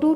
2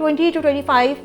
20 to 25